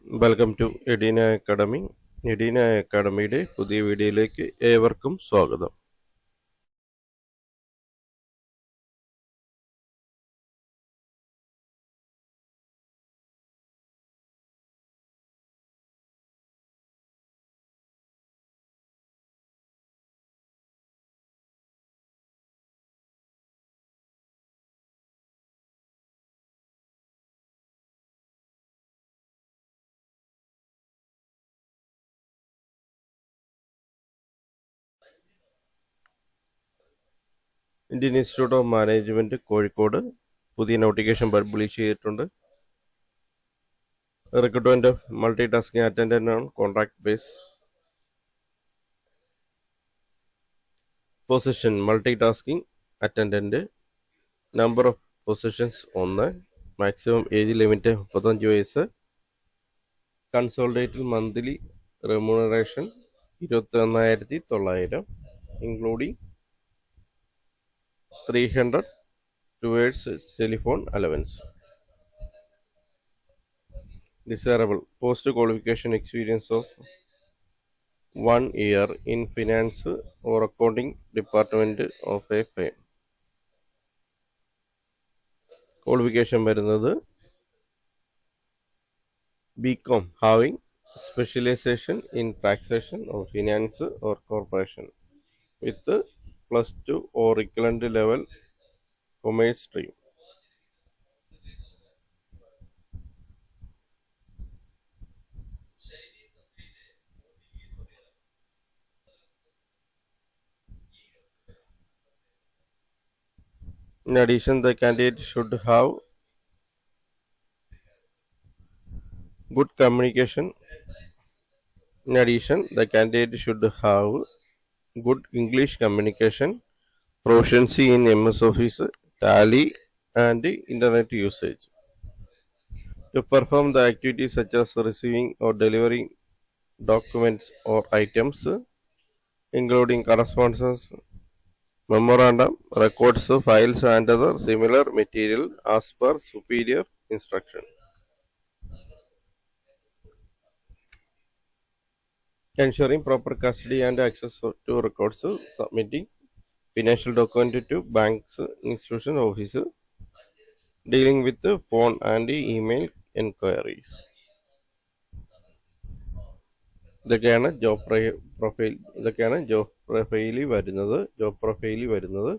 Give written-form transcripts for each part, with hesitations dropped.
Welcome to Edina academy. Edina അക്കാഡമിയുടെ പുതിയ വീഡിയോയിലേക്ക് ഏവർക്കും സ്വാഗതം. Indian Institute of Management Kozhikode പുതിയ നോട്ടിഫിക്കേഷൻ പബ്ലിഷ് ചെയ്തിട്ടുണ്ട്. Recruitment of multi tasking attendant on contract base. Position multi tasking attendant. Number of positions 1. Maximum age limit 35 വയസ്സ്. Consolidated monthly remuneration 21,900 including 300 towards telephone allowance. Desirable post qualification experience of 1 year in finance or accounting department of a firm. Qualification വരുന്നത് BCom having specialization in taxation or finance or corporation with +2 or equivalent level commerce stream. In addition, the candidate should have good communication. In addition, the candidate should have good English communication, proficiency in MS Office, Tally and internet usage. To perform the activities such as receiving or delivering documents or items, including correspondence, memorandum, records, files and other similar material as per superior instruction. Ensuring proper custody and access to records, submitting financial document to banks, institution office, dealing with the phone and email enquiries. ഇതൊക്കെയാണ് job പ്രൊഫൈലിൽ വരുന്നത്.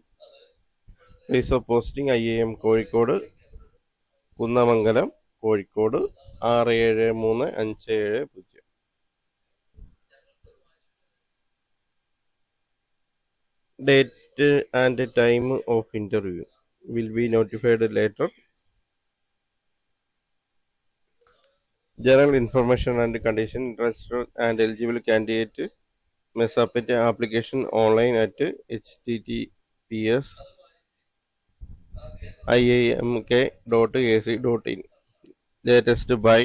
Place of posting IIM Kozhikode, Kunnamangalam Kozhikode 67357. Date and time of interview will be notified later. General information and condition. Interested and eligible candidate may submit an application online at https://iimk.ac.in latest by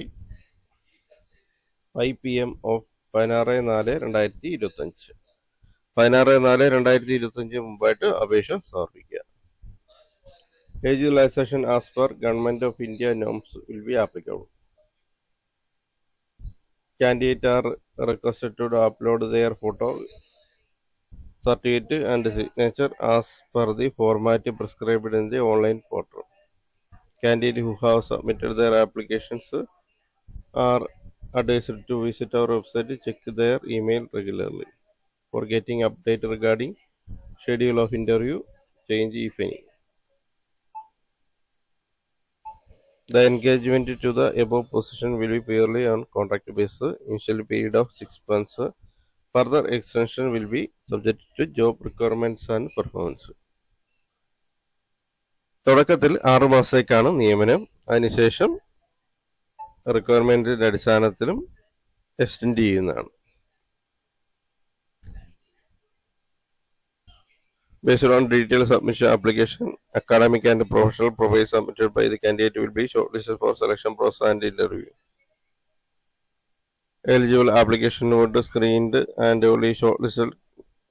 5 PM of 16/4/2025. 16/4/2025 മുമ്പായിട്ട് അപേക്ഷ സമർപ്പിക്കുക. Age relaxation as per government of India norms will be applicable. Candidates are requested to upload their photo, certificate and signature as per the format prescribed in the online portal. Candidates who have submitted their applications are advised to visit our website, check their email regularly for getting update regarding schedule of interview, change if any. The engagement to the above position will be purely on contract basis. Initial period of 6 months. Further extension will be subject to job requirements and performance. തുടക്കത്തിൽ 6 മാസത്തേക്കാണ് നിയമനം. അതിനുശേഷം റിക്വയർമെന്റിന്റെ അടിസ്ഥാനത്തിലും extend ചെയ്യുന്നതാണ്. Based on detailed submission application, academic and professional profiles submitted by the candidate will be shortlisted for selection process and interview. Eligible application would be screened and only shortlisted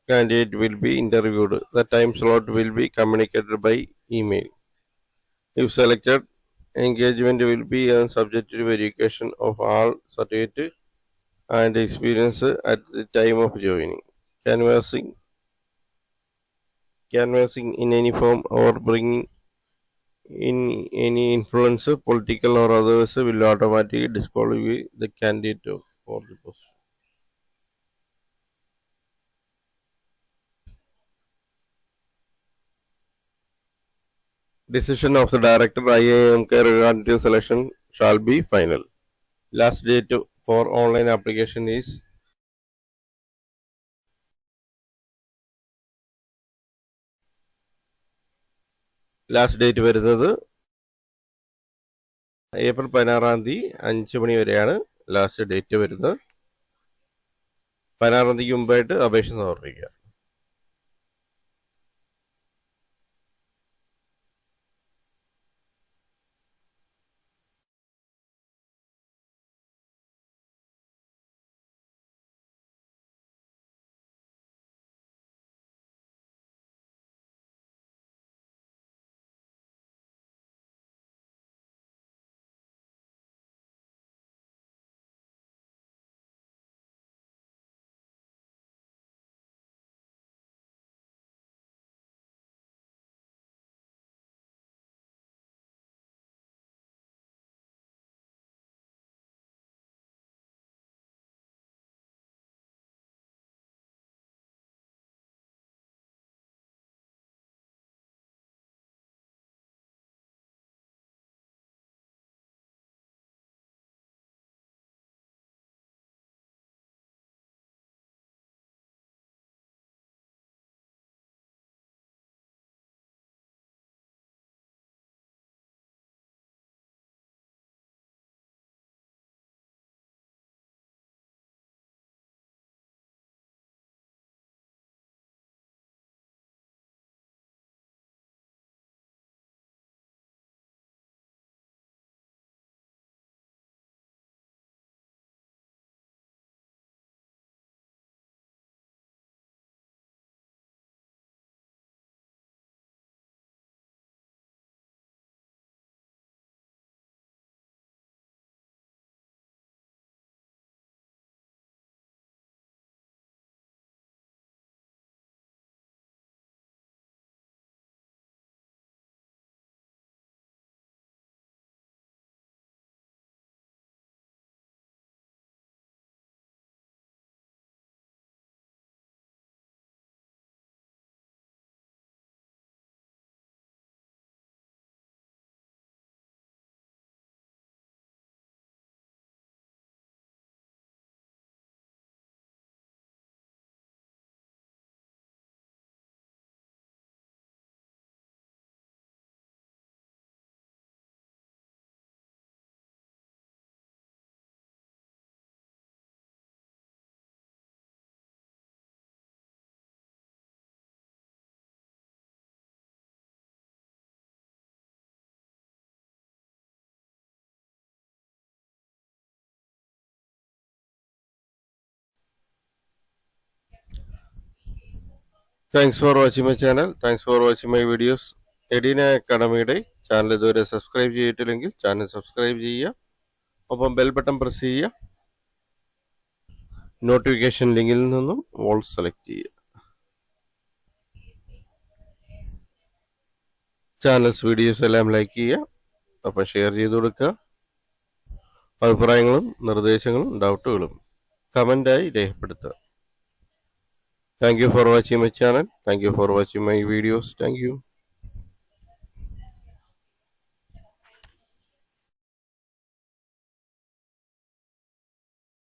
candidate will be interviewed. The time slot will be communicated by email. If selected, engagement will be subject to verification of all certificate and experience at the time of joining. Canvassing in any form or bringing in any influence, political or otherwise, will automatically disqualify the candidate for the post. Decision of the director IIMK regarding to selection shall be final. Last date for online application is last date വരുന്നത് April 16 5 മണി വരെയാണ് last date വരുന്നത്. 16 മുമ്പായിട്ട് അപേക്ഷ സമർപ്പിക്കുക. Thanks for watching my channel. Thanks for watching my videos. Edina അക്കാഡമിയുടെ channel ഇതുവരെ subscribe ചെയ്തിട്ടില്ലെങ്കിൽ ചാനൽ സബ്സ്ക്രൈബ് ചെയ്യുക. ഒപ്പം ബെൽ ബട്ടൺ പ്രസ് ചെയ്യുക. നോട്ടിഫിക്കേഷൻ ലിങ്കിൽ നിന്നും ഓൾ സെലക്ട് ചെയ്യുക. ചാനൽസ് വീഡിയോസ് എല്ലാം ലൈക്ക് ചെയ്യുക. ഒപ്പം ഷെയർ ചെയ്ത് കൊടുക്കുക. അഭിപ്രായങ്ങളും നിർദ്ദേശങ്ങളും ഡൗട്ടുകളും കമൻ്റായി രേഖപ്പെടുത്തുക. Thank you for watching my channel. Thank you for watching my videos. Thank you.